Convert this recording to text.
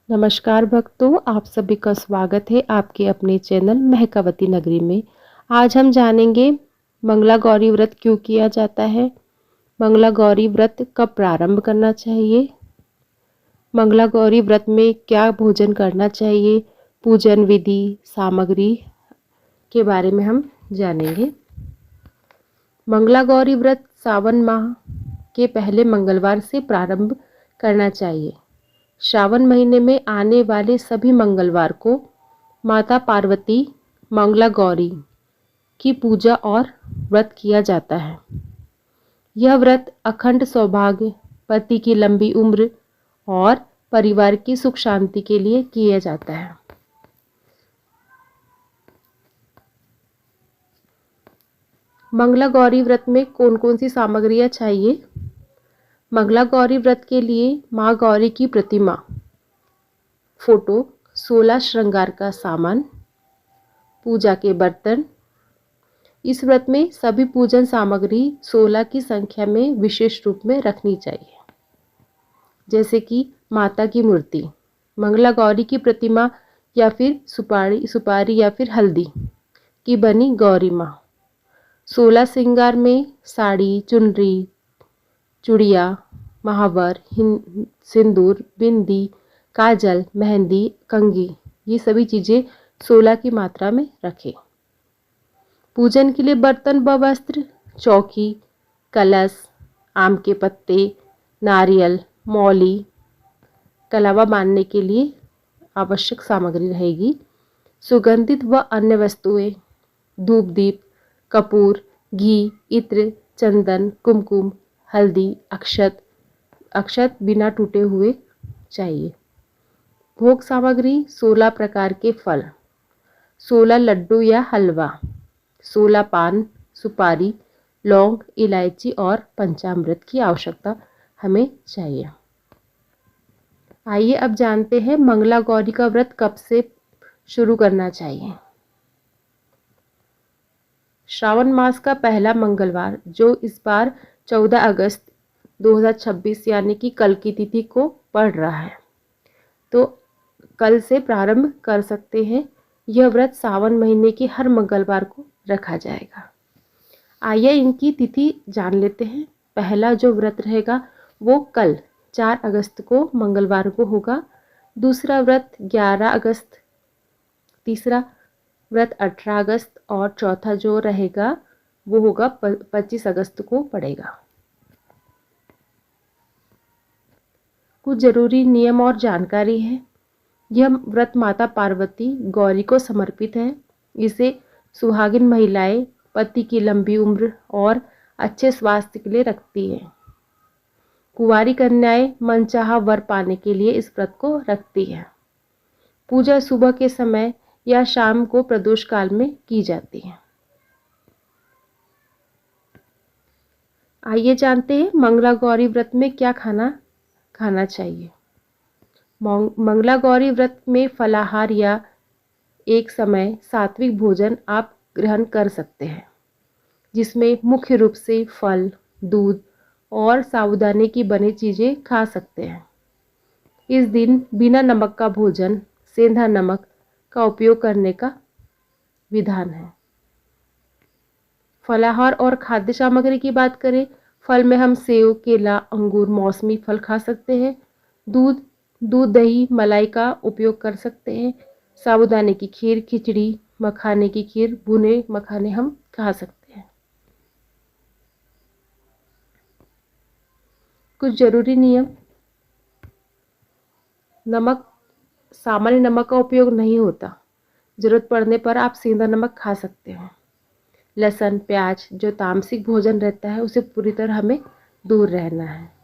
नमस्कार भक्तों, आप सभी का स्वागत है आपके अपने चैनल महकावती नगरी में। आज हम जानेंगे मंगला गौरी व्रत क्यों किया जाता है, मंगला गौरी व्रत कब प्रारंभ करना चाहिए, मंगला गौरी व्रत में क्या भोजन करना चाहिए, पूजन विधि सामग्री के बारे में हम जानेंगे। मंगला गौरी व्रत सावन माह के पहले मंगलवार से प्रारंभ करना चाहिए। श्रावण महीने में आने वाले सभी मंगलवार को माता पार्वती मंगला गौरी की पूजा और व्रत किया जाता है। यह व्रत अखंड सौभाग्य, पति की लंबी उम्र और परिवार की सुख शांति के लिए किया जाता है। मंगला गौरी व्रत में कौन कौन सी सामग्रियां चाहिए? मंगला गौरी व्रत के लिए माँ गौरी की प्रतिमा, फोटो, 16 श्रृंगार का सामान, पूजा के बर्तन। इस व्रत में सभी पूजन सामग्री 16 की संख्या में विशेष रूप में रखनी चाहिए, जैसे कि माता की मूर्ति, मंगला गौरी की प्रतिमा या फिर सुपारी या फिर हल्दी की बनी गौरी माँ। 16 श्रृंगार में साड़ी, चुनरी, चूड़िया, महावर, सिंदूर, बिंदी, काजल, मेहंदी, कंघी, ये सभी चीज़ें 16 की मात्रा में रखें। पूजन के लिए बर्तन व वस्त्र, चौकी, कलश, आम के पत्ते, नारियल, मौली, कलावा बांधने के लिए आवश्यक सामग्री रहेगी। सुगंधित व अन्य वस्तुएं, धूप दीप, कपूर, घी, इत्र, चंदन, कुमकुम, हल्दी, अक्षत बिना टूटे हुए चाहिए। भोग सामग्री 16 प्रकार के फल, 16 लड्डू या हलवा, 16 पान, सुपारी, लौंग, इलायची और पंचामृत की आवश्यकता हमें चाहिए। आइए अब जानते हैं मंगला गौरी का व्रत कब से शुरू करना चाहिए। श्रावण मास का पहला मंगलवार, जो इस बार 14 अगस्त 2026 यानी कि कल की तिथि को पड़ रहा है, तो कल से प्रारंभ कर सकते हैं। यह व्रत सावन महीने के हर मंगलवार को रखा जाएगा। आइए इनकी तिथि जान लेते हैं। पहला जो व्रत रहेगा वो कल 4 अगस्त को मंगलवार को होगा। दूसरा व्रत 11 अगस्त, तीसरा व्रत 18 अगस्त और चौथा जो रहेगा वो होगा 25 अगस्त को पड़ेगा। कुछ जरूरी नियम और जानकारी है। यह व्रत माता पार्वती गौरी को समर्पित है। इसे सुहागिन महिलाएं पति की लंबी उम्र और अच्छे स्वास्थ्य के लिए रखती हैं। कुंवारी कन्याएं मनचाहा वर पाने के लिए इस व्रत को रखती हैं। पूजा सुबह के समय या शाम को प्रदोष काल में की जाती है। आइए जानते हैं मंगला गौरी व्रत में क्या खाना चाहिए। मंगला गौरी व्रत में फलाहार या एक समय सात्विक भोजन आप ग्रहण कर सकते हैं, जिसमें मुख्य रूप से फल, दूध और साबूदाने की बनी चीज़ें खा सकते हैं। इस दिन बिना नमक का भोजन, सेंधा नमक का उपयोग करने का विधान है। फलाहार और खाद्य सामग्री की बात करें, फल में हम सेव, केला, अंगूर, मौसमी फल खा सकते हैं। दूध, दही, मलाई का उपयोग कर सकते हैं। साबूदाने की खीर, खिचड़ी, मखाने की खीर, भुने मखाने हम खा सकते हैं। कुछ जरूरी नियम। नमक, सामान्य नमक का उपयोग नहीं होता। जरूरत पड़ने पर आप सेंधा नमक खा सकते हैं। लहसुन, प्याज जो तामसिक भोजन रहता है उसे पूरी तरह हमें दूर रहना है।